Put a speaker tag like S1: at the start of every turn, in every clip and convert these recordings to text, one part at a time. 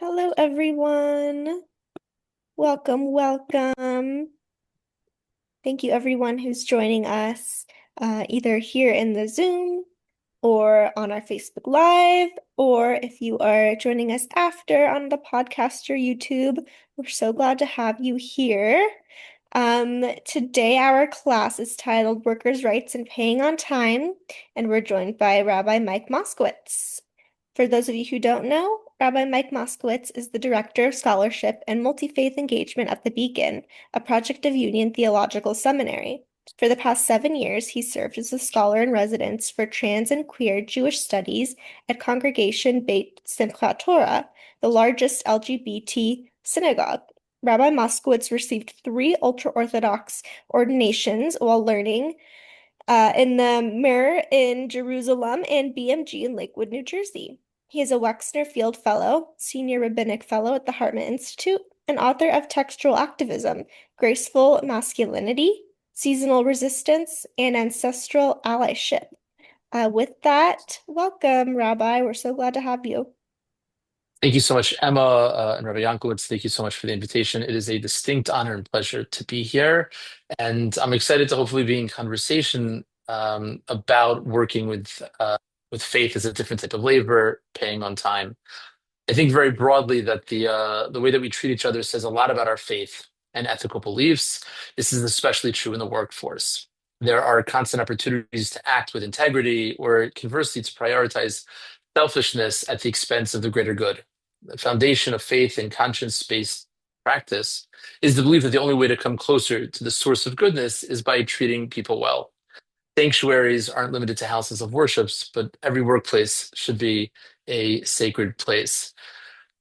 S1: Hello, everyone. Welcome, welcome. Thank you, everyone who's joining us either here in the Zoom or on our Facebook Live, or if you are joining us after on the podcast or YouTube. We're so glad to have you here. Today, our class is titled Workers' Rights and Paying on Time, and we're joined by Rabbi Mike Moskowitz. For those of you who don't know, Rabbi Mike Moskowitz is the Director of Scholarship and Multi-Faith Engagement at the Beacon, a project of Union Theological Seminary. For the past 7 years, he served as a scholar in residence for trans and queer Jewish studies at Congregation Beit Simchat Torah, the largest LGBT synagogue. Rabbi Moskowitz received 3 Ultra-Orthodox ordinations while learning in the Mir in Jerusalem and BMG in Lakewood, New Jersey. He is a Wexner Field Fellow, Senior Rabbinic Fellow at the Hartman Institute, and author of Textual Activism, Graceful Masculinity, Seasonal Resistance, and Ancestral Allyship. With that, welcome, Rabbi. We're so glad to have you.
S2: Thank you so much, Emma and Rabbi Yankowitz. Thank you so much for the invitation. It is a distinct honor and pleasure to be here. And I'm excited to hopefully be in conversation about working with faith as a different type of labor, paying on time. I think very broadly that the way that we treat each other says a lot about our faith and ethical beliefs. This is especially true in the workforce. There are constant opportunities to act with integrity, or conversely, to prioritize selfishness at the expense of the greater good. The foundation of faith and conscience-based practice is the belief that the only way to come closer to the source of goodness is by treating people well. Sanctuaries aren't limited to houses of worships, but every workplace should be a sacred place.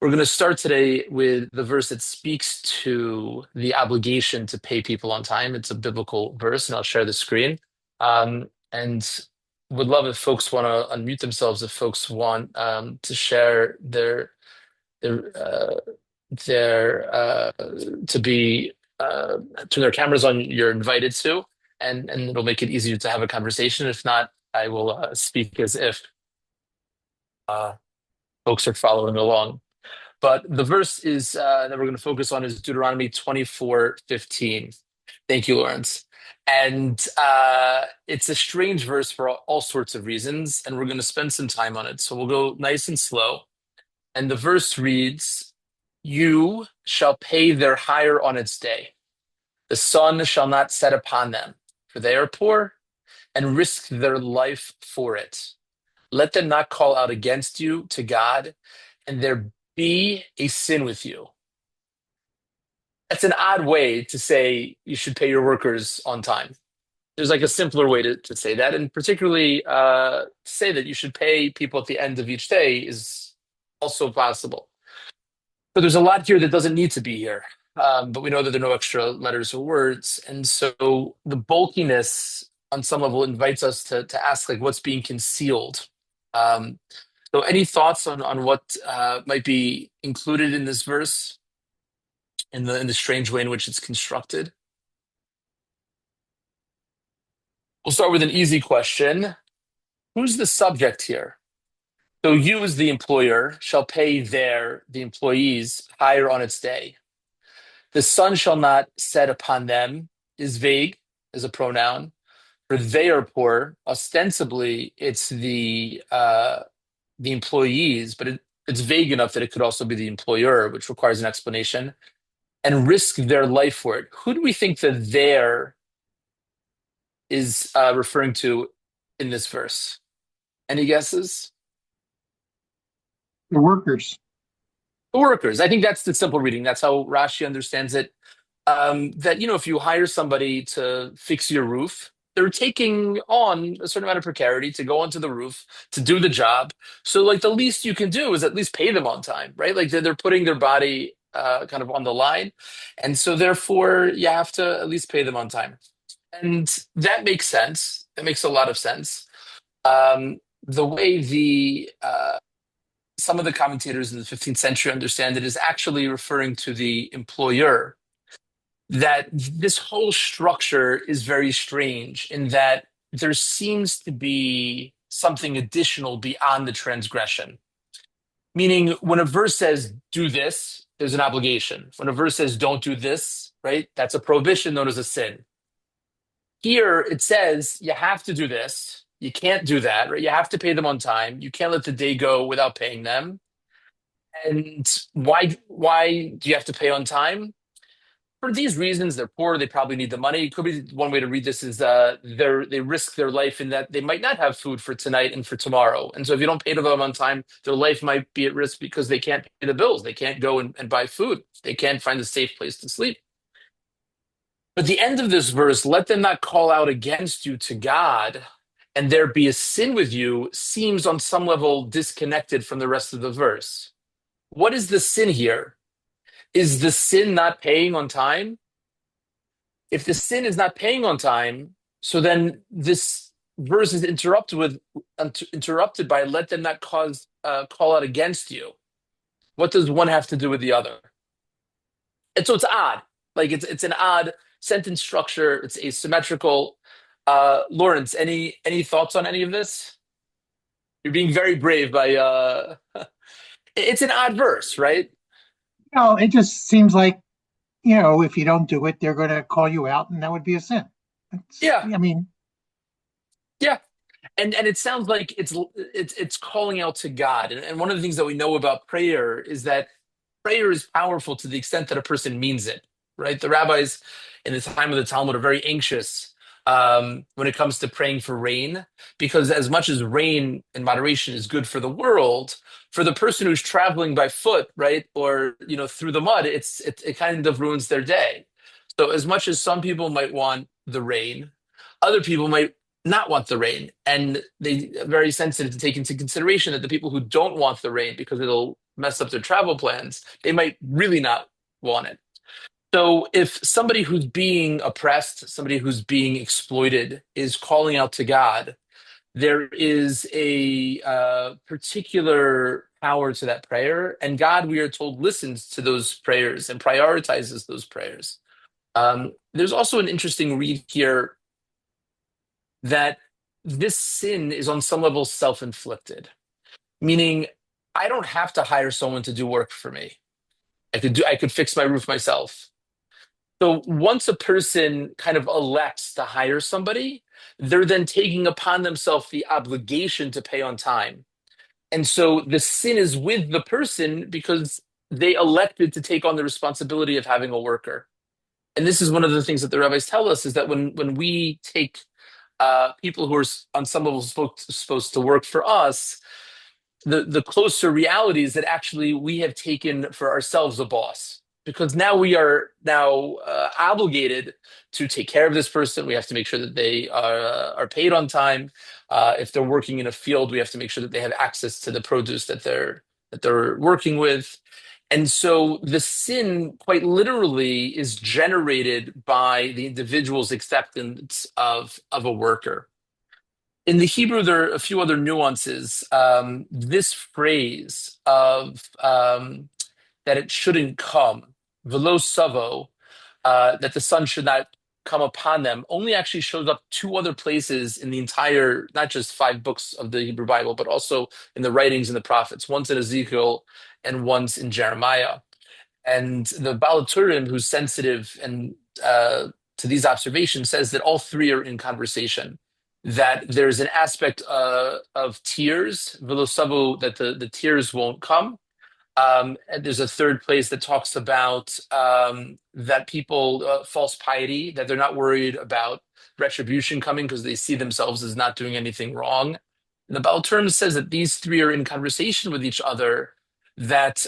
S2: We're going to start today with the verse that speaks to the obligation to pay people on time. It's a biblical verse, and I'll share the screen. And would love if folks want to unmute themselves, if folks want to share their to be turn their cameras on. You're invited to, and it'll make it easier to have a conversation. If not, I will speak as if folks are following along. But the verse is that we're going to focus on is Deuteronomy 24:15. Thank you, Lawrence. And it's a strange verse for all sorts of reasons, and we're going to spend some time on it. So we'll go nice and slow. And the verse reads, "You shall pay their hire on its day. The sun shall not set upon them, for they are poor, and risk their life for it. Let them not call out against you to God, and there be a sin with you." That's an odd way to say you should pay your workers on time. There's like a simpler way to say that, and particularly to say that you should pay people at the end of each day is also possible. But there's a lot here that doesn't need to be here. But we know that there are no extra letters or words, and so the bulkiness on some level invites us to ask, like, what's being concealed. So any thoughts on what might be included in this verse, in the strange way in which it's constructed? We'll start with an easy question. Who's the subject here? So you, as the employer, shall pay the employees hire on its day. The sun shall not set upon them is vague as a pronoun, for they are poor. Ostensibly, it's the employees, but it's vague enough that it could also be the employer, which requires an explanation, and risk their life for it. Who do we think that "there" is referring to in this verse? Any guesses?
S3: The workers.
S2: The workers. I think that's the simple reading. That's how Rashi understands it. That, if you hire somebody to fix your roof, they're taking on a certain amount of precarity to go onto the roof to do the job. So, like, the least you can do is at least pay them on time, right? Like, they're putting their body kind of on the line, and so therefore you have to at least pay them on time, and that makes sense. That makes a lot of sense. The way some of the commentators in the 15th century understand it is actually referring to the employer. That this whole structure is very strange in that there seems to be something additional beyond the transgression. Meaning, when a verse says do this, there's an obligation. When a verse says don't do this, right, that's a prohibition known as a sin. Here it says you have to do this. You can't do that, right? You have to pay them on time. You can't let the day go without paying them. And why do you have to pay on time? For these reasons, they're poor. They probably need the money. Could be one way to read this is they risk their life in that they might not have food for tonight and for tomorrow. And so if you don't pay to them on time, their life might be at risk because they can't pay the bills. They can't go and buy food. They can't find a safe place to sleep. But the end of this verse, let them not call out against you to God and there be a sin with you, seems on some level disconnected from the rest of the verse. What is the sin here? Is the sin not paying on time? If the sin is not paying on time, so then this verse is interrupted by let them not call out against you. What does one have to do with the other? And so it's odd. Like it's an odd sentence structure. It's asymmetrical. Lawrence, any thoughts on any of this? You're being very brave by it's an odd verse, right?
S3: No, it just seems like, if you don't do it, they're going to call you out, and that would be a sin.
S2: Yeah,
S3: I mean,
S2: yeah. And it sounds like it's calling out to God. And one of the things that we know about prayer is that prayer is powerful to the extent that a person means it, right? The rabbis in the time of the Talmud are very anxious when it comes to praying for rain, because as much as rain in moderation is good for the world, for the person who's traveling by foot, right, or through the mud, it kind of ruins their day. So as much as some people might want the rain, other people might not want the rain, and they are very sensitive to take into consideration that the people who don't want the rain because it'll mess up their travel plans, they might really not want it. So if somebody who's being oppressed, somebody who's being exploited is calling out to God, there is a particular power to that prayer. And God, we are told, listens to those prayers and prioritizes those prayers. There's also an interesting read here that this sin is on some level self-inflicted, meaning I don't have to hire someone to do work for me. I could fix my roof myself. So once a person kind of elects to hire somebody, they're then taking upon themselves the obligation to pay on time. And so the sin is with the person because they elected to take on the responsibility of having a worker. And this is one of the things that the rabbis tell us is that when we take people who are on some level supposed to work for us, the closer reality is that actually we have taken for ourselves a boss, because now we are obligated to take care of this person. We have to make sure that they are paid on time. If they're working in a field, we have to make sure that they have access to the produce that they're working with. And so the sin, quite literally, is generated by the individual's acceptance of a worker. In the Hebrew, there are a few other nuances. This phrase of that it shouldn't come, velo savo, that the sun should not come upon them, only actually shows up two other places in the entire, not just 5 books of the Hebrew Bible, but also in the writings in the prophets. Once in Ezekiel and once in Jeremiah. And the Baal Turim, who's sensitive and to these observations, says that all three are in conversation. That there's an aspect of tears, velo savo, that the tears won't come. And there's a third place that talks about that people, false piety, that they're not worried about retribution coming because they see themselves as not doing anything wrong. And the Baal Turim says that these three are in conversation with each other, that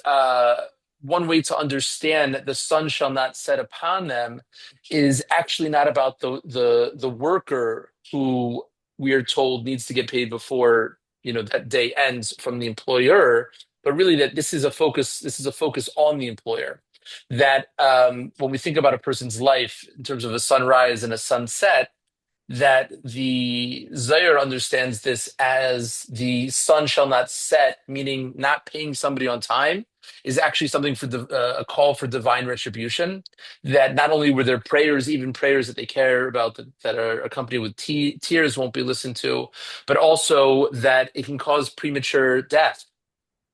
S2: one way to understand that the sun shall not set upon them is actually not about the worker who we are told needs to get paid before that day ends from the employer, but really that this is a focus on the employer. That when we think about a person's life in terms of a sunrise and a sunset, that the Zohar understands this as the sun shall not set, meaning not paying somebody on time is actually something for a call for divine retribution. That not only were there prayers, even prayers that they care about that are accompanied with tears won't be listened to, but also that it can cause premature death.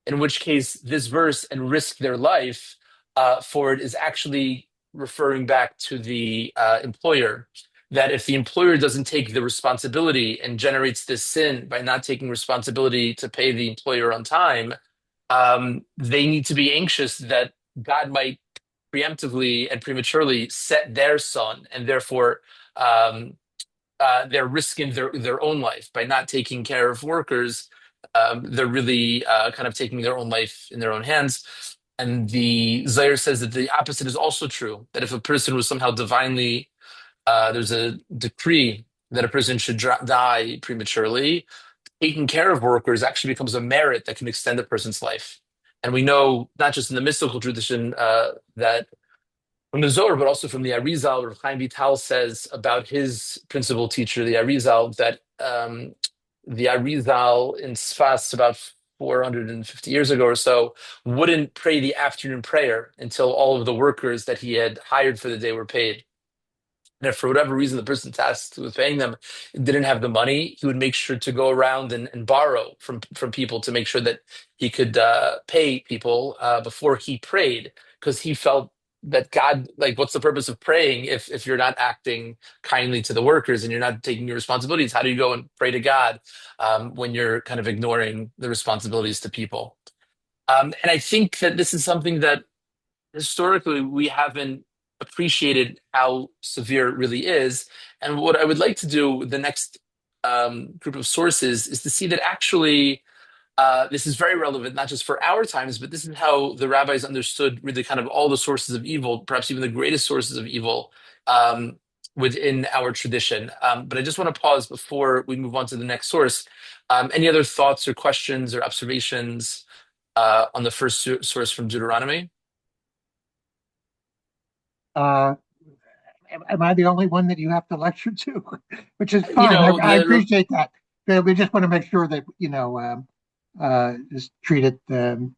S2: in which case this verse and risk their life for it is actually referring back to the employer. That if the employer doesn't take the responsibility and generates this sin by not taking responsibility to pay the employer on time, they need to be anxious that God might preemptively and prematurely set their son, and therefore they're risking their own life by not taking care of workers. They're really kind of taking their own life in their own hands. And the Zohar says that the opposite is also true, that if a person was somehow divinely, there's a decree that a person should die prematurely, taking care of workers actually becomes a merit that can extend a person's life. And we know, not just in the mystical tradition, that from the Zohar, but also from the Arizal, Rav Chaim Vital says about his principal teacher, the Arizal, that the Arizal in Sfas about 450 years ago or so wouldn't pray the afternoon prayer until all of the workers that he had hired for the day were paid. And if for whatever reason the person tasked with paying them didn't have the money, he would make sure to go around and borrow from people to make sure that he could pay people before he prayed, because he felt that God, like, what's the purpose of praying if you're not acting kindly to the workers and you're not taking your responsibilities? How do you go and pray to God when you're kind of ignoring the responsibilities to people? And I think that this is something that historically we haven't appreciated how severe it really is. And what I would like to do with the next group of sources is to see that actually this is very relevant, not just for our times, but this is how the rabbis understood really kind of all the sources of evil, perhaps even the greatest sources of evil within our tradition. But I just want to pause before we move on to the next source. Any other thoughts or questions or observations on the first source from Deuteronomy?
S3: Am I the only one that you have to lecture to? Which is fine. I appreciate that. But we just want to make sure that, just treat it, the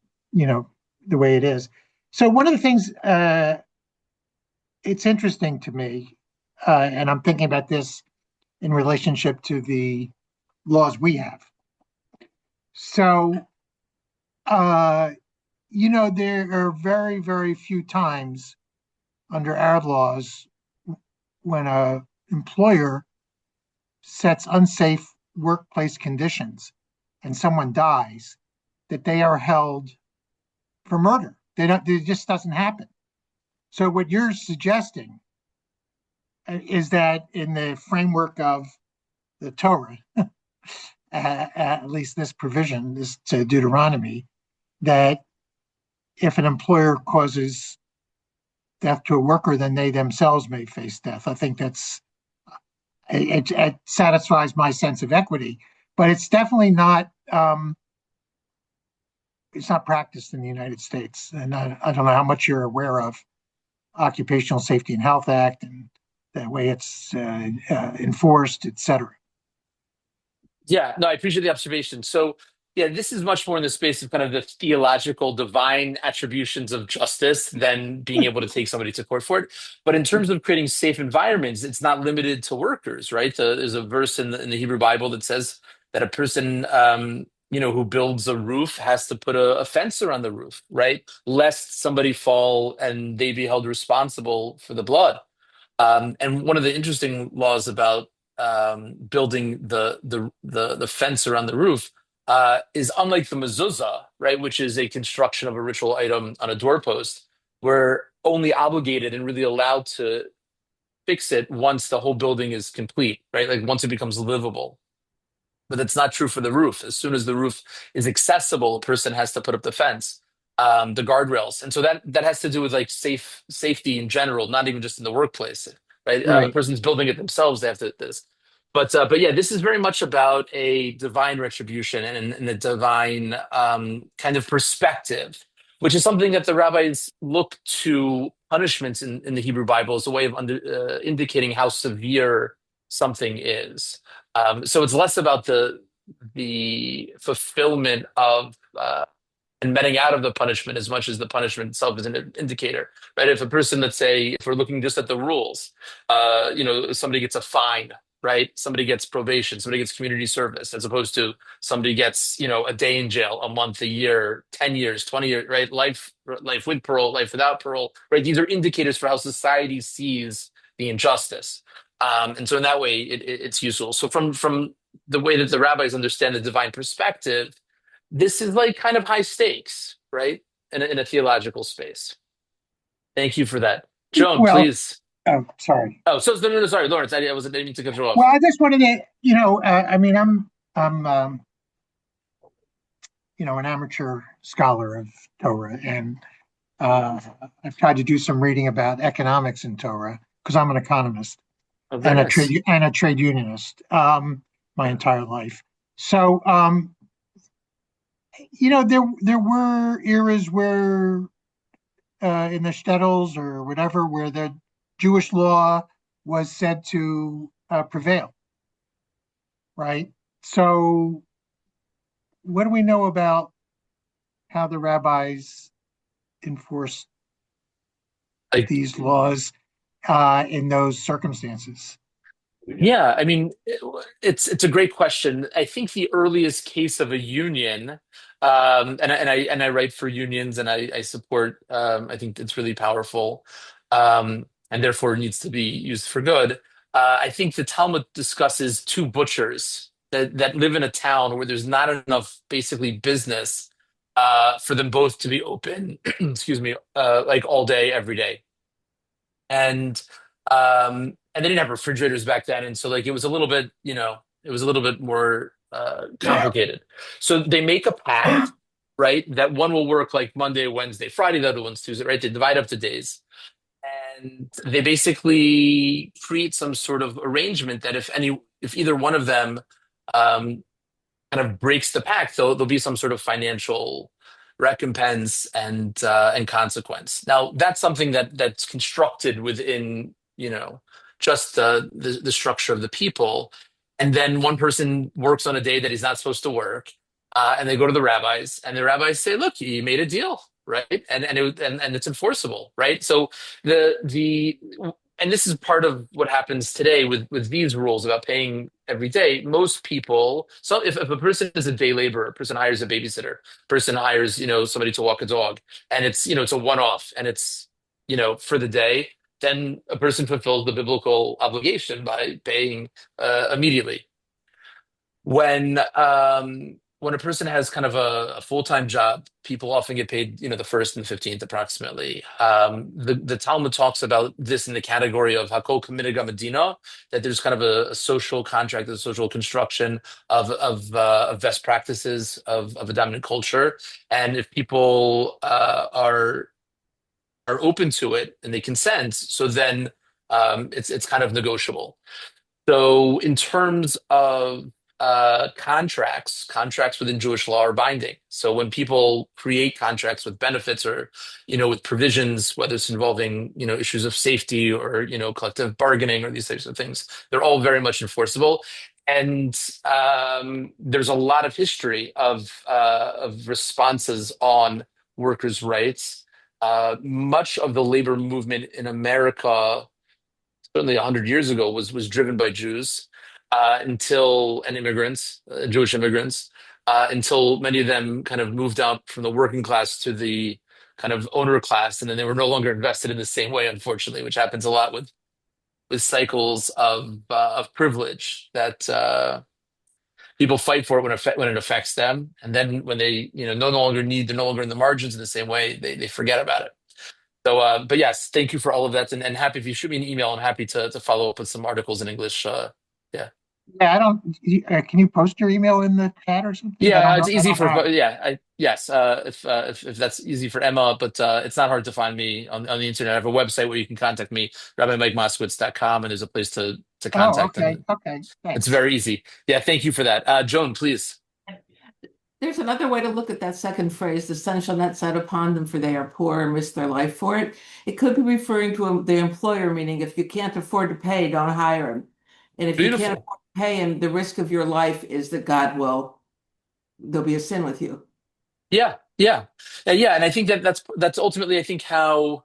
S3: way it is. So one of the things, it's interesting to me, and I'm thinking about this in relationship to the laws we have. So, there are very, very few times under our laws when an employer sets unsafe workplace conditions and someone dies, that they are held for murder. It just doesn't happen. So what you're suggesting is that in the framework of the Torah, at least this provision, this Deuteronomy, that if an employer causes death to a worker, then they themselves may face death. I think it satisfies my sense of equity, but it's definitely not. It's not practiced in the United States, and I don't know how much you're aware of Occupational Safety and Health Act and the way it's enforced, et cetera.
S2: Yeah, no, I appreciate the observation. So, yeah, this is much more in the space of kind of the theological divine attributions of justice than being able to take somebody to court for it. But in terms of creating safe environments, it's not limited to workers, right? There's a verse in the Hebrew Bible that says that a person, who builds a roof has to put a fence around the roof, right? Lest somebody fall and they be held responsible for the blood. And one of the interesting laws about building the fence around the roof is unlike the mezuzah, right, which is a construction of a ritual item on a doorpost. We're only obligated and really allowed to fix it once the whole building is complete, right? Like once it becomes livable. But that's not true for the roof. As soon as the roof is accessible, a person has to put up the fence, the guardrails, and so that has to do with like safety in general, not even just in the workplace, right?
S3: Right.
S2: The person's building it themselves; they have to this. But yeah, this is very much about a divine retribution and a divine kind of perspective, which is something that the rabbis look to punishments in the Hebrew Bible as a way of indicating how severe something is. So it's less about the fulfillment of and meting out of the punishment as much as the punishment itself is an indicator, right? If a person, let's say, if we're looking just at the rules, somebody gets a fine right? Somebody gets probation, somebody gets community service, as opposed to somebody gets, a day in jail, a month, a year, 10 years, 20 years, right? Life with parole, life without parole, right? These are indicators for how society sees the injustice. And so in that way, it's useful. So from the way that the rabbis understand the divine perspective, this is like kind of high stakes, right? In a theological space. Thank you for that. Joan,
S3: Well,
S2: please.
S3: oh, sorry.
S2: Oh, so no, sorry, Lawrence. I didn't mean to cut you
S3: Well,
S2: off.
S3: I just wanted to, I mean, I'm, an amateur scholar of Torah, and I've tried to do some reading about economics in Torah because I'm an economist
S2: Oh, very
S3: and
S2: nice.
S3: a trade unionist my entire life. So, there were eras where in the shtetls or whatever, where the Jewish law was said to prevail, right? So, what do we know about how the rabbis enforced
S2: Like,
S3: these laws in those circumstances?
S2: yeah, I mean, it's a great question. I think the earliest case of a union, and I write for unions, and I support. I think it's really powerful, and therefore needs to be used for good. I think the Talmud discusses two butchers that live in a town where there's not enough basically business for them both to be open. Excuse me, like all day, every day. And they didn't have refrigerators back then, and so like it was a little bit, it was a little bit more complicated. So they make a pact, right, that one will work like Monday, Wednesday, Friday, the other one's Tuesday, right? They divide up the days, and they basically create some sort of arrangement that if either one of them um, kind of breaks the pact, there'll be some sort of financial recompense and consequence. Now, that's something that's constructed within, just the structure of the people. And then one person works on a day that he's not supposed to work, and they go to the rabbis, and the rabbis say, "Look, you made a deal, right? And it's enforceable, right?" So the and this is part of what happens today with these rules about paying every day. Most people, so if a person is a day laborer, a person hires a babysitter, person hires, somebody to walk a dog, and it's a one-off, and it's, for the day, then a person fulfills the biblical obligation by paying immediately. When a person has kind of a full-time job, people often get paid, the first and the 15th approximately. The Talmud talks about this in the category of hakol k'minhag hamedina, that there's kind of a social contract, a social construction of best practices of a dominant culture. And if people are open to it and they consent, so then it's kind of negotiable. So in terms of contracts within Jewish law are binding. So when people create contracts with benefits or, with provisions, whether it's involving, issues of safety or, collective bargaining or these types of things, they're all very much enforceable. And there's a lot of history of responses on workers' rights. Much of the labor movement in America, certainly 100 years ago, was driven by Jews and immigrants, Jewish immigrants, until many of them kind of moved up from the working class to the kind of owner class, and then they were no longer invested in the same way, unfortunately, which happens a lot with cycles of privilege that people fight for it when it affects them, and then when they they're no longer in the margins in the same way, they forget about it. So, but yes, thank you for all of that, and happy if you shoot me an email, I'm happy to follow up with some articles in English. Yeah,
S3: Yeah, I don't. Can you post your email in the chat or something? I
S2: yeah,
S3: don't
S2: it's
S3: know. I
S2: easy
S3: don't
S2: for
S3: have it.
S2: yes, if that's easy for Emma, but it's not hard to find me on the internet. I have a website where you can contact me, RabbiMikeMoskowitz.com, and there's a place to
S3: Oh,
S2: contact,
S3: okay,
S2: and
S3: okay.
S2: it's
S3: Thanks.
S2: very easy. Yeah, thank you for that. Joan, please.
S4: There's another way to look at that second phrase, the sun shall not set upon them for they are poor and risk their life for it. It could be referring to the employer, meaning if you can't afford to pay, don't hire him. And if you can't
S2: Beautiful.
S4: afford to pay him, the risk of your life is that there'll be a sin with you.
S2: Yeah, yeah, yeah, and I think that's ultimately, I think, how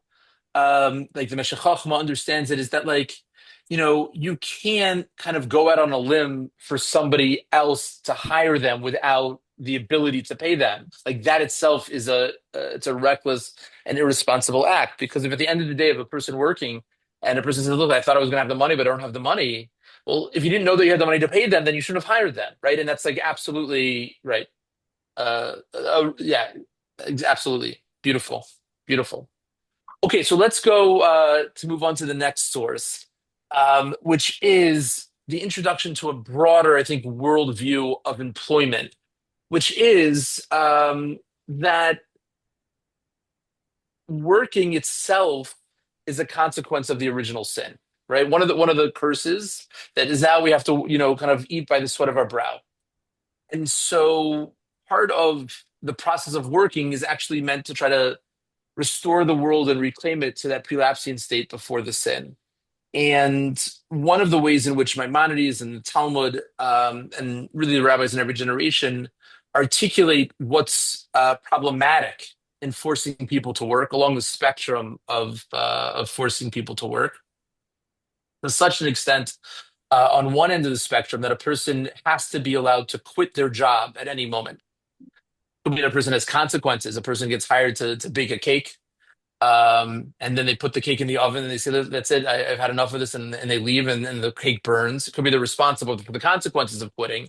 S2: like the Meshech Chochmah understands it, is that like you can't kind of go out on a limb for somebody else to hire them without the ability to pay them. Like that itself is it's a reckless and irresponsible act. Because if at the end of the day, if a person working and a person says, "Look, I thought I was going to have the money, but I don't have the money." Well, if you didn't know that you had the money to pay them, then you shouldn't have hired them, right? And that's like absolutely right. Yeah, absolutely beautiful, beautiful. Okay, so let's go to move on to the next source, which is the introduction to a broader, I think, worldview of employment, which is that working itself is a consequence of the original sin, right? One of the curses that is now we have to, kind of eat by the sweat of our brow. And so part of the process of working is actually meant to try to restore the world and reclaim it to that prelapsing state before the sin. And one of the ways in which Maimonides and the Talmud, and really the rabbis in every generation, articulate what's problematic in forcing people to work along the spectrum of forcing people to work, to such an extent, on one end of the spectrum, that a person has to be allowed to quit their job at any moment. Could be that a person has consequences. A person gets hired to bake a cake, and then they put the cake in the oven and they say, "That's it. I've had enough of this," and they leave, and the cake burns. It could be they're responsible for the consequences of quitting,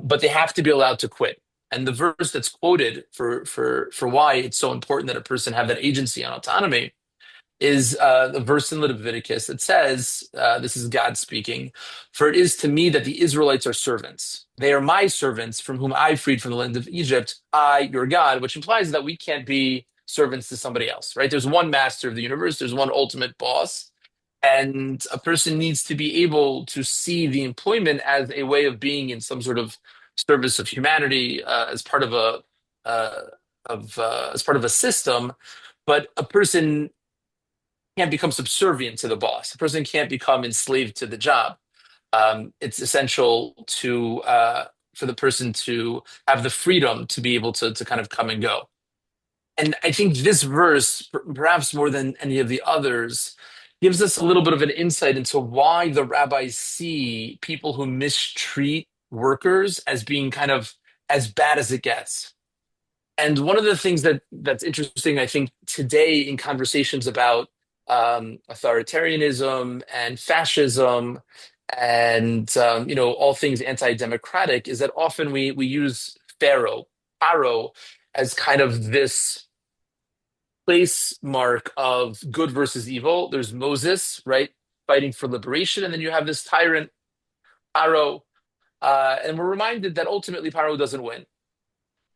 S2: but they have to be allowed to quit. And the verse that's quoted for why it's so important that a person have that agency and autonomy is the verse in Leviticus that says, this is God speaking, "For it is to me that the Israelites are servants. They are my servants from whom I freed from the land of Egypt, I, your God," which implies that we can't be servants to somebody else, right? There's one master of the universe. There's one ultimate boss. And a person needs to be able to see the employment as a way of being in some sort of service of humanity, as part of a system. But a person can't become subservient to the boss. A person can't become enslaved to the job. It's essential for the person to have the freedom to be able to kind of come and go. And I think this verse, perhaps more than any of the others, gives us a little bit of an insight into why the rabbis see people who mistreat workers as being kind of as bad as it gets. And one of the things that's interesting, I think, today in conversations about authoritarianism and fascism and all things anti-democratic, is that often we use Paro as kind of this place mark of good versus evil. There's Moses, right, fighting for liberation, and then you have this tyrant Paro, and we're reminded that ultimately Paro doesn't win.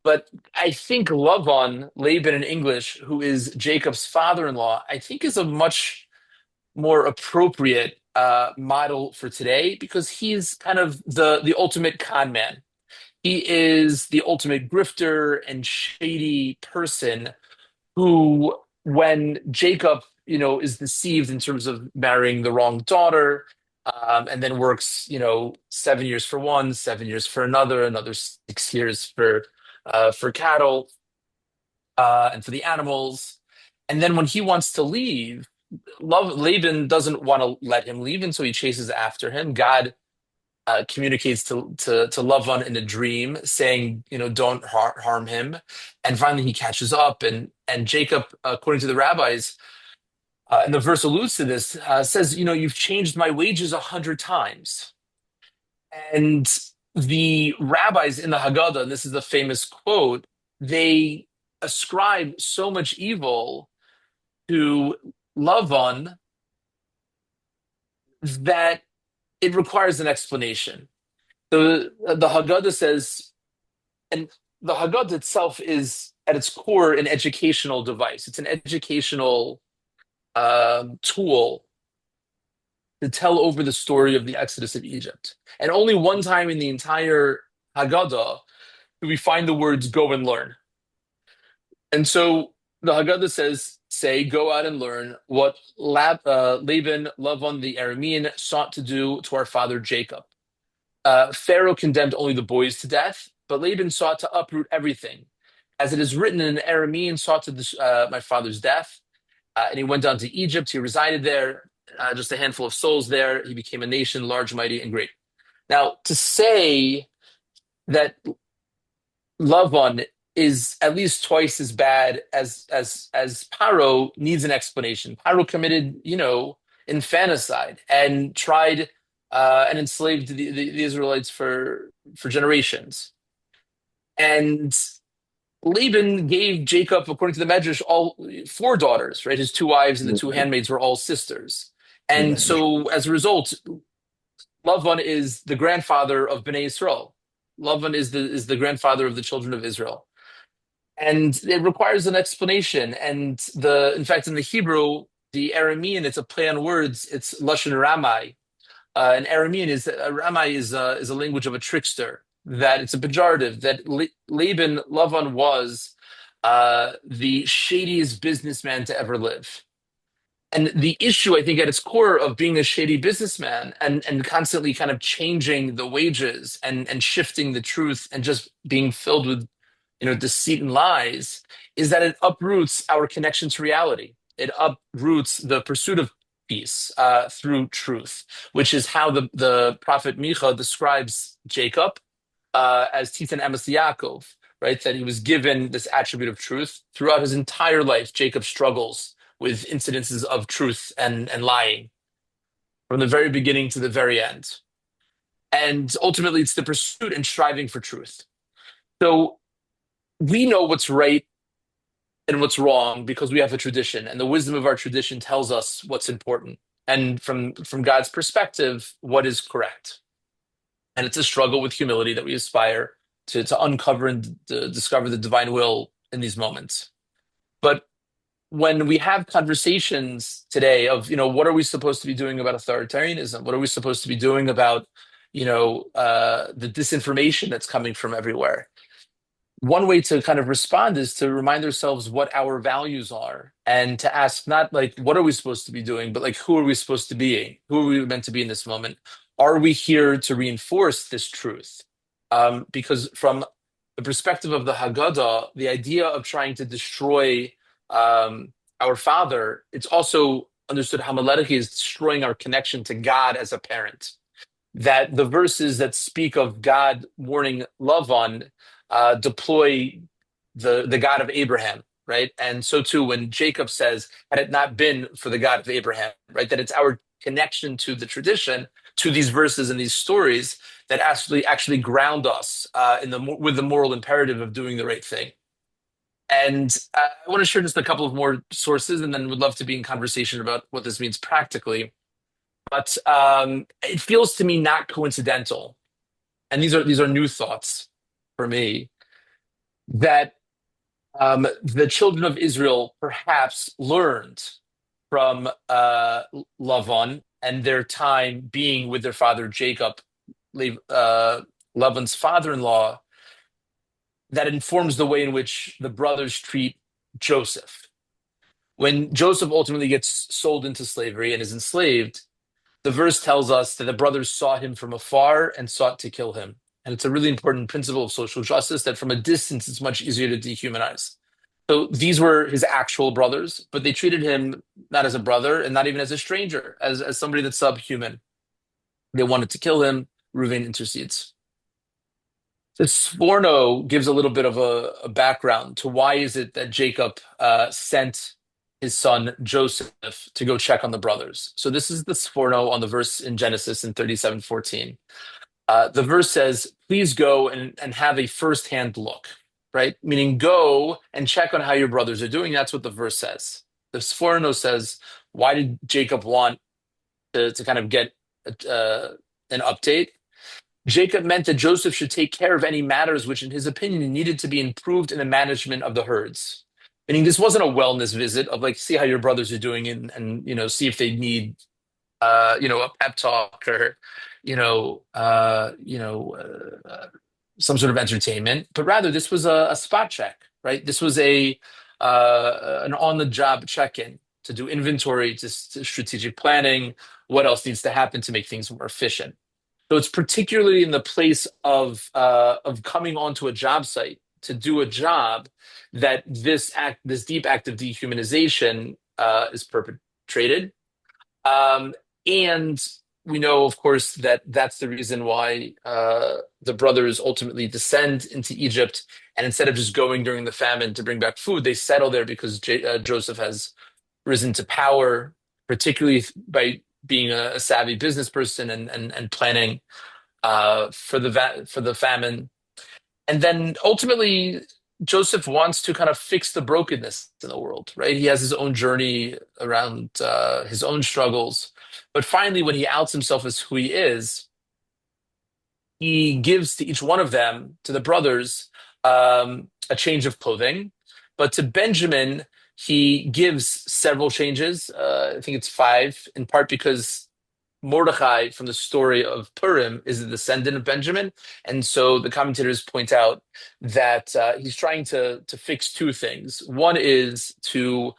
S2: But I think Lavan, Laban in English, who is Jacob's father-in-law, I think is a much more appropriate model for today, because he's kind of the ultimate con man. He is the ultimate grifter and shady person who, when Jacob, is deceived in terms of marrying the wrong daughter, and then works, 7 years for one, 7 years for another 6 years for cattle, and for the animals. And then when he wants to leave, Laban doesn't want to let him leave, and so he chases after him. God communicates to Lavan in a dream, saying, don't harm him. And finally, he catches up, and Jacob, according to the rabbis, and the verse alludes to this, says, "You've changed my wages 100 times." And the rabbis in the Haggadah, and this is the famous quote, they ascribe so much evil to Lavan that it requires an explanation. The Haggadah says, and the Haggadah itself is at its core an educational device. It's an educational tool to tell over the story of the Exodus of Egypt. And only one time in the entire Haggadah do we find the words "go and learn." And so the Haggadah says, "Go out and learn what Laban, Lavan the Aramean, sought to do to our father Jacob. Pharaoh condemned only the boys to death, but Laban sought to uproot everything. As it is written, an Aramean sought to my father's death, and he went down to Egypt. He resided there. just a handful of souls there. He became a nation, large, mighty, and great. Now, to say that Lavan is at least twice as bad as Paro needs an explanation. Paro committed, infanticide and tried and enslaved the Israelites for generations. And Laban gave Jacob, according to the Medrash, all four daughters, right? His two wives and the two handmaids were all sisters. And so as a result, Lavan is the grandfather of Bnei Israel. Lavan is the grandfather of the children of Israel. And it requires an explanation. And in fact, in the Hebrew, the Aramean, it's a play on words. It's Lashon Ramai. And Aramean Ramai is a language of a trickster. That it's a pejorative. That Lavan was the shadiest businessman to ever live. And the issue, I think, at its core of being a shady businessman and constantly kind of changing the wages and shifting the truth and just being filled with deceit and lies, is that it uproots our connection to reality. It uproots the pursuit of peace through truth, which is how the prophet Micha describes Jacob as Titan Emes Yaakov, right? That he was given this attribute of truth throughout his entire life. Jacob struggles with incidences of truth and lying from the very beginning to the very end. And ultimately, it's the pursuit and striving for truth. So we know what's right and what's wrong because we have a tradition, and the wisdom of our tradition tells us what's important. And from God's perspective, what is correct. And it's a struggle with humility that we aspire to uncover and to discover the divine will in these moments. But when we have conversations today of, what are we supposed to be doing about authoritarianism? What are we supposed to be doing about, the disinformation that's coming from everywhere? One way to kind of respond is to remind ourselves what our values are and to ask not like, what are we supposed to be doing, but like, who are we supposed to be? Who are we meant to be in this moment? Are we here to reinforce this truth? Because from the perspective of the Haggadah, the idea of trying to destroy our father, it's also understood homiletically as destroying our connection to God as a parent. That the verses that speak of God warning Lavan deploy the God of Abraham, right? And so too, when Jacob says, had it not been for the God of Abraham, right? That it's our connection to the tradition, to these verses and these stories that actually ground us with the moral imperative of doing the right thing. And I want to share just a couple of more sources, and then would love to be in conversation about what this means practically. But it feels to me not coincidental, and these are new thoughts for me, that the children of Israel perhaps learned from Lavan and their time being with their father Jacob, Lavan's father-in-law, that informs the way in which the brothers treat Joseph. When Joseph ultimately gets sold into slavery and is enslaved, the verse tells us that the brothers saw him from afar and sought to kill him. And it's a really important principle of social justice that from a distance, it's much easier to dehumanize. So these were his actual brothers, but they treated him not as a brother and not even as a stranger, as somebody that's subhuman. They wanted to kill him. Reuven intercedes. The Sforno gives a little bit of a background to why is it that Jacob sent his son Joseph to go check on the brothers. So this is the Sforno on the verse in Genesis in 37:14. The verse says, please go and have a firsthand look, right? Meaning go and check on how your brothers are doing. That's what the verse says. The Sforno says, why did Jacob want to kind of get an update? Jacob meant that Joseph should take care of any matters which, in his opinion, needed to be improved in the management of the herds. Meaning this wasn't a wellness visit of like, see how your brothers are doing and see if they need, a pep talk or, some sort of entertainment. But rather, this was a spot check, right? This was an on-the-job check-in to do inventory, to strategic planning, what else needs to happen to make things more efficient. So it's particularly in the place of coming onto a job site to do a job that this deep act of dehumanization is perpetrated. And we know, of course, that that's the reason why the brothers ultimately descend into Egypt. And instead of just going during the famine to bring back food, they settle there because Joseph has risen to power, particularly by being a savvy business person and planning for the famine. And then ultimately, Joseph wants to kind of fix the brokenness in the world, right? He has his own journey around his own struggles. But finally, when he outs himself as who he is, he gives to each one of them, to the brothers, a change of clothing. But to Benjamin, he gives several changes. I think it's 5, in part because Mordechai from the story of Purim is a descendant of Benjamin. And so the commentators point out that he's trying to fix 2 things. One is to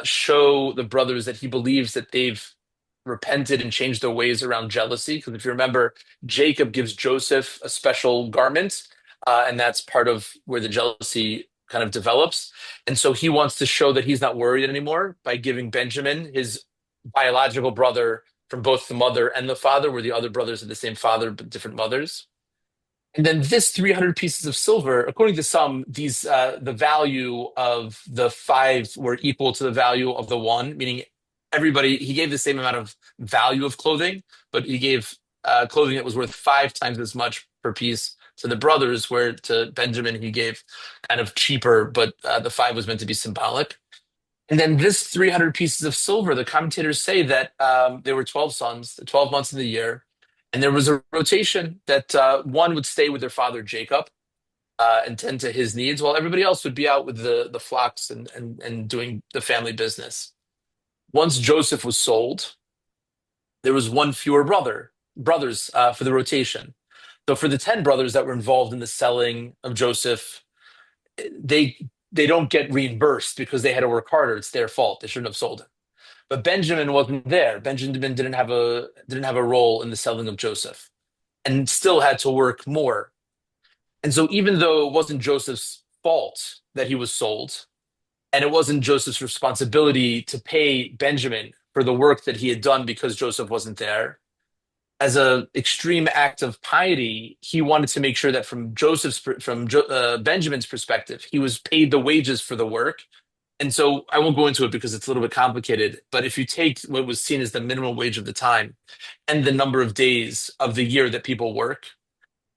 S2: show the brothers that he believes that they've repented and changed their ways around jealousy. Because if you remember, Jacob gives Joseph a special garment, and that's part of where the jealousy kind of develops. And so he wants to show that he's not worried anymore by giving Benjamin, his biological brother from both the mother and the father, where the other brothers are the same father but different mothers. And then this 300 pieces of silver, according to some, these the value of the 5 were equal to the value of the 1, meaning everybody, he gave the same amount of value of clothing, but he gave clothing that was worth 5 times as much per piece to the brothers, where to Benjamin he gave kind of cheaper, but the 5 was meant to be symbolic. And then this 300 pieces of silver, the commentators say that there were 12 sons, the 12 months in the year, and there was a rotation that one would stay with their father Jacob and tend to his needs, while everybody else would be out with the flocks and doing the family business. Once Joseph was sold, there was 1 fewer brothers for the rotation. So for the 10 brothers that were involved in the selling of Joseph, they don't get reimbursed because they had to work harder. It's their fault. They shouldn't have sold him. But Benjamin wasn't there. Benjamin didn't have a role in the selling of Joseph, and still had to work more. And so even though it wasn't Joseph's fault that he was sold, and it wasn't Joseph's responsibility to pay Benjamin for the work that he had done because Joseph wasn't there, as an extreme act of piety, he wanted to make sure that from Benjamin's perspective, he was paid the wages for the work. And so I won't go into it because it's a little bit complicated. But if you take what was seen as the minimum wage of the time and the number of days of the year that people work,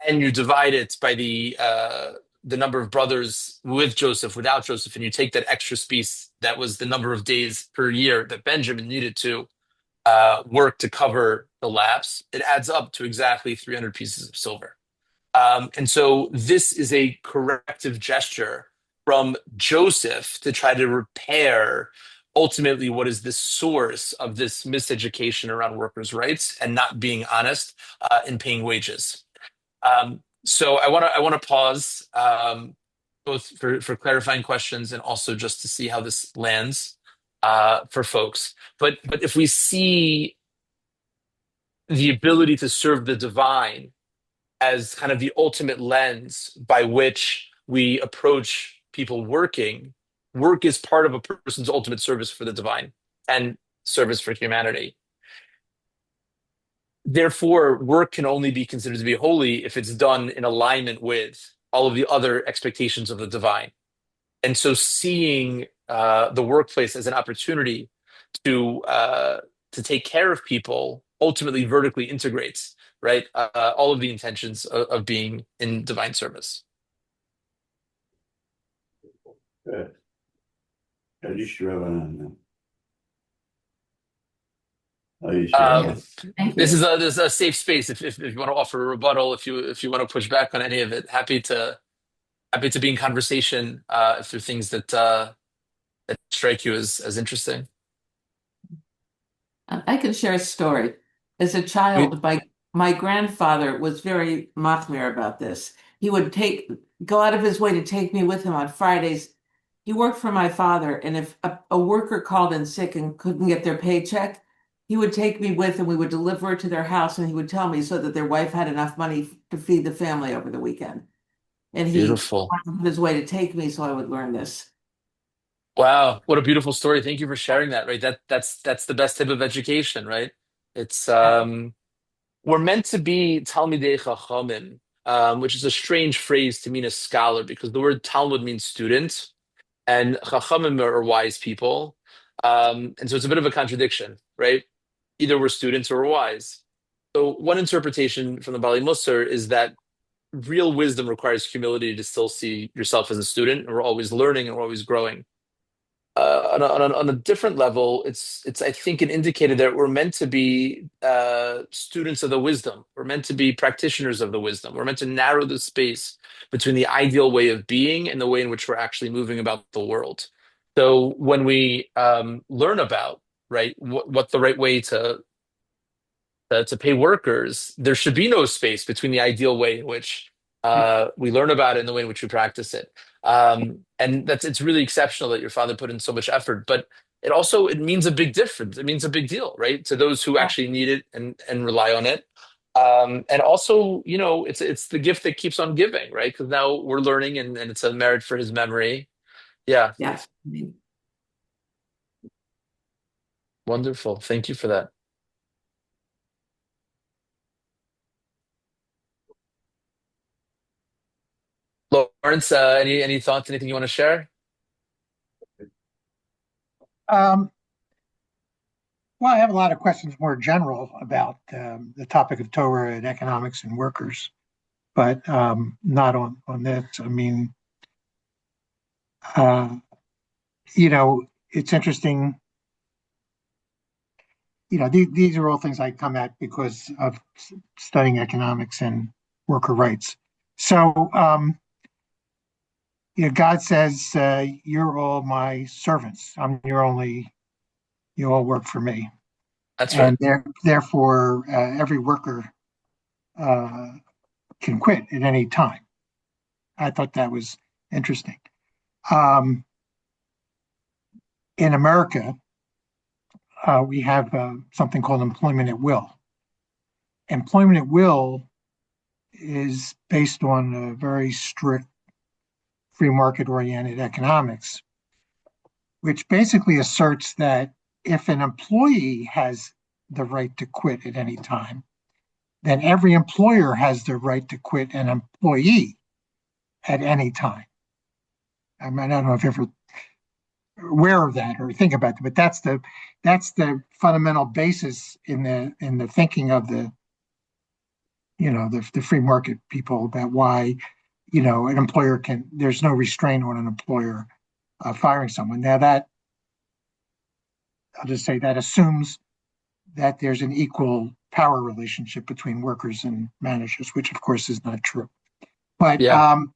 S2: and you divide it by the number of brothers with Joseph, without Joseph, and you take that extra piece, that was the number of days per year that Benjamin needed to work to cover the lapse, it adds up to exactly 300 pieces of silver. And so this is a corrective gesture from Joseph to try to repair ultimately what is the source of this miseducation around workers' rights and not being honest in paying wages. So I want to pause both for clarifying questions and also just to see how this lands for folks. But if we see the ability to serve the divine as kind of the ultimate lens by which we approach people working, work is part of a person's ultimate service for the divine and service for humanity. Therefore, work can only be considered to be holy if it's done in alignment with all of the other expectations of the divine. And so seeing the workplace as an opportunity to take care of people ultimately vertically integrates, right, all of the intentions of being in divine service.
S5: Good.
S2: This is a safe space. If you want to offer a rebuttal, if you want to push back on any of it, happy to be in conversation if there are things that strike you as interesting.
S4: I can share a story. As a child, my grandfather was very machmir about this. He would go out of his way to take me with him on Fridays. He worked for my father, and if a worker called in sick and couldn't get their paycheck, he would take me with him. We would deliver it to their house, and he would tell me so that their wife had enough money to feed the family over the weekend. And he
S2: Beautiful.
S4: went out of his way to take me so I would learn this.
S2: Wow, what a beautiful story. Thank you for sharing that, right? That's the best type of education, right? It's we're meant to be Talmidei Chachamim, which is a strange phrase to mean a scholar because the word Talmud means student and Chachamim are wise people. And so it's a bit of a contradiction, right? Either we're students or we're wise. So one interpretation from the Bali Musar is that real wisdom requires humility to still see yourself as a student, and we're always learning and we're always growing. On a different level, it's I think an indicator that we're meant to be students of the wisdom. We're meant to be practitioners of the wisdom. We're meant to narrow the space between the ideal way of being and the way in which we're actually moving about the world. So when we learn about right what the right way to pay workers, there should be no space between the ideal way in which we learn about it and the way in which we practice it. And it's really exceptional that your father put in so much effort, but it means a big difference. It means a big deal, right? To those who actually need it and rely on it. And also, it's the gift that keeps on giving, right? Because now we're learning and it's a merit for his memory. Yeah.
S4: Yes.
S2: Wonderful. Thank you for that. Lawrence, any thoughts, anything you want to share?
S3: Well, I have a lot of questions more general about the topic of Torah and economics and workers, but not on this. I mean, it's interesting. These are all things I come at because of studying economics and worker rights. So, God says, you're all my servants. You all work for me.
S2: That's right.
S3: And therefore, every worker can quit at any time. I thought that was interesting. In America, we have something called employment at will. Employment at will is based on a very strict free market-oriented economics, which basically asserts that if an employee has the right to quit at any time, then every employer has the right to quit an employee at any time. I mean, I don't know if you're ever aware of that or think about it, but that's the fundamental basis in the thinking of the free market people about why an employer there's no restraint on an employer firing someone. Now I'll just say that assumes that there's an equal power relationship between workers and managers, which of course is not true. But
S2: Yeah.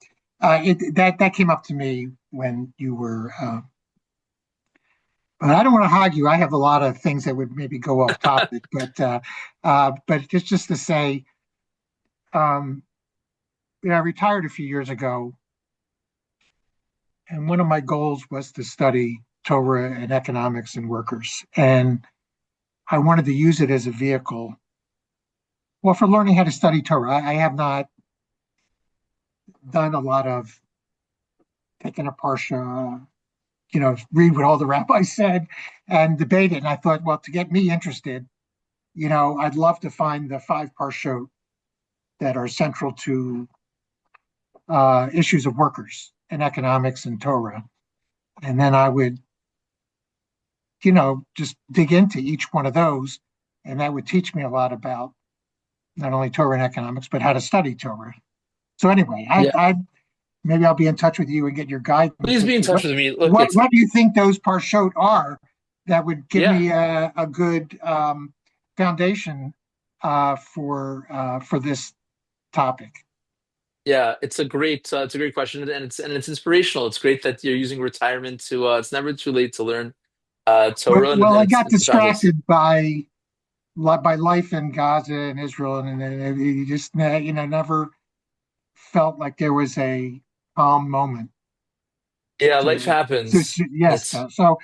S3: That came up to me when you were. But I don't want to hog you. I have a lot of things that would maybe go off topic, but just to say, I retired a few years ago, and one of my goals was to study Torah and economics and workers, and I wanted to use it as a vehicle, well, for learning how to study Torah. I have not done a lot of taking a parsha, read what all the rabbis said and debate it. And I thought, well, to get me interested, I'd love to find the 5 parshot that are central to issues of workers and economics and Torah. And then I would, just dig into each one of those. And that would teach me a lot about not only Torah and economics, but how to study Torah. So anyway, I maybe I'll be in touch with you and get your guidance.
S2: Please be in touch with me. Look,
S3: what do you think those parshot are that would give me a good foundation for this topic?
S2: Yeah, it's a great question, and it's inspirational. It's great that you're using retirement to. It's never too late to learn Torah.
S3: Well, I
S2: it's
S3: got
S2: fabulous.
S3: distracted by life in Gaza and Israel, and you just never felt like there was a calm moment.
S2: Yeah, life happens.
S3: Yes, so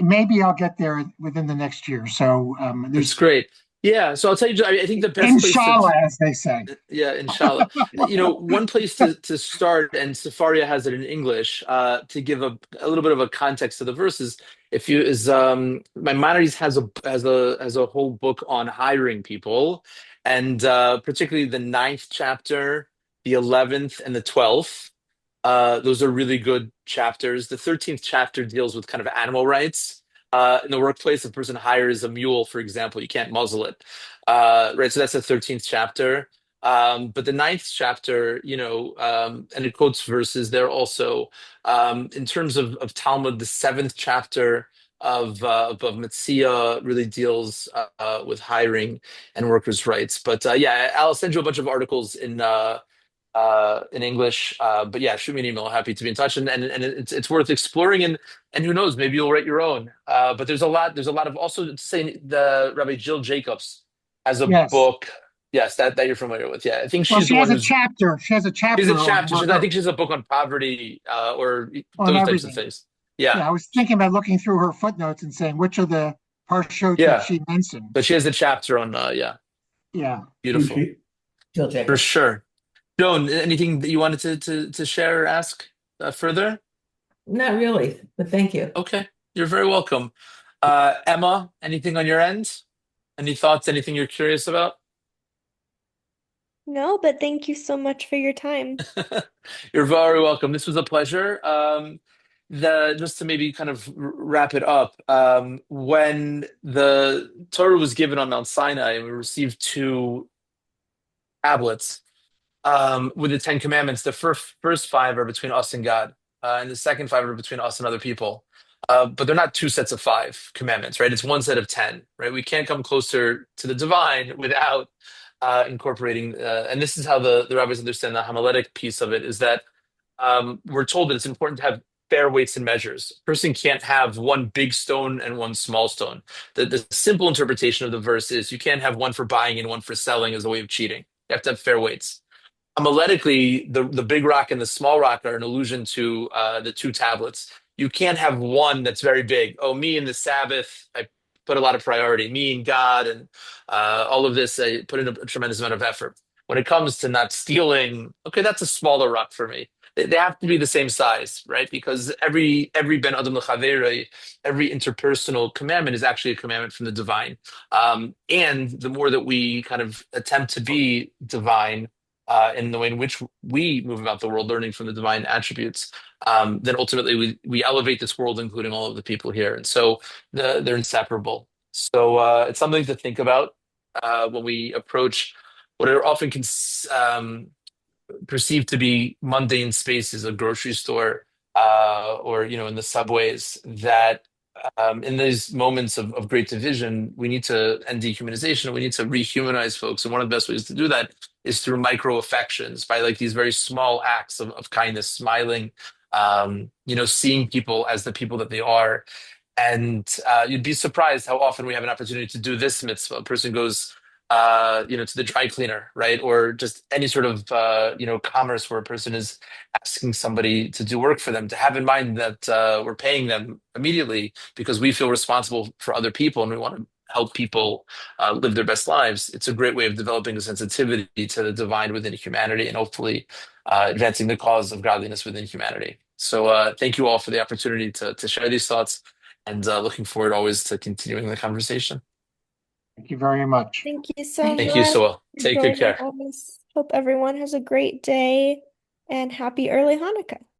S3: maybe I'll get there within the next year. So
S2: It's great. Yeah, so I'll tell you, I think the best place to,
S3: Inshallah, as they say.
S2: yeah, inshallah. One place to start, and Safaria has it in English, to give a little bit of a context to the verses. If you is Maimonides has a whole book on hiring people, and particularly the ninth chapter, the 11th, and the 12th. Those are really good chapters. The 13th chapter deals with kind of animal rights. In the workplace, if a person hires a mule, for example, you can't muzzle it. Right, so that's the 13th chapter. But the ninth chapter, and it quotes verses there also. In terms of Talmud, the seventh chapter of Metzia really deals with hiring and workers' rights. But yeah, I'll send you a bunch of articles in English. But yeah, shoot me an email. Happy to be in touch, and it's worth exploring. And who knows, maybe you'll write your own. But there's a lot of also to say the Rabbi Jill Jacobs has a
S3: Yes.
S2: book. Yes, that you're familiar with. Yeah, I think
S3: Well,
S2: she's
S3: she
S2: the one
S3: has a
S2: who's
S3: chapter. She has a
S2: she's a
S3: chapter
S2: chapter. I think she has a book on poverty or
S3: on
S2: those types of
S3: everything.
S2: things. Yeah,
S3: Yeah, I was thinking about looking through her footnotes and saying which of the parshot did
S2: yeah.
S3: she mention.
S2: But she has a chapter on yeah,
S3: Yeah.
S2: beautiful
S4: Jill
S2: for
S4: Jacobs.
S2: sure. Joan, anything that you wanted to share or ask further?
S4: Not really, but thank you.
S2: Okay, you're very welcome. Emma, anything on your end? Any thoughts? Anything you're curious about?
S1: No, but thank you so much for your time.
S2: You're very welcome. This was a pleasure. The just to maybe kind of wrap it up, when the Torah was given on Mount Sinai, and we received two tablets with the Ten Commandments. The first five are between us and God, and the second five are between us and other people. But they're not two sets of five commandments, right? It's one set of 10, right? We can't come closer to the divine without incorporating, and this is how the rabbis understand the homiletic piece of it, is that we're told that it's important to have fair weights and measures. A person can't have one big stone and one small stone. The simple interpretation of the verse is you can't have one for buying and one for selling as a way of cheating. You have to have fair weights. Homiletically, the big rock and the small rock are an allusion to the two tablets. You can't have one that's very big. Oh, me and the Sabbath, I put a lot of priority. Me and God and all of this, I put in a tremendous amount of effort. When it comes to not stealing, okay, that's a smaller rock for me. They have to be the same size, right? Because every ben adam l'chaverei, every interpersonal commandment is actually a commandment from the divine. And the more that we kind of attempt to be divine, in the way in which we move about the world, learning from the divine attributes, then ultimately we elevate this world, including all of the people here. And so they're inseparable. So it's something to think about when we approach what are often perceived to be mundane spaces, a grocery store, or in the subways. That in these moments of great division, we need to end dehumanization. We need to rehumanize folks, and one of the best ways to do that is through micro affections, by like these very small acts of kindness, smiling, seeing people as the people that they are. And you'd be surprised how often we have an opportunity to do this mitzvah. A person goes, to the dry cleaner, right? Or just any sort of, commerce where a person is asking somebody to do work for them, to have in mind that we're paying them immediately because we feel responsible for other people and we want to help people live their best lives. It's a great way of developing a sensitivity to the divine within humanity and hopefully advancing the cause of godliness within humanity. So thank you all for the opportunity to share these thoughts, and looking forward always to continuing the conversation.
S3: Thank you very much.
S1: Thank you so
S2: Thank you
S1: much
S2: so well.
S1: for
S2: Take good
S1: joining
S2: care.
S1: us. Hope everyone has a great day and happy early Hanukkah.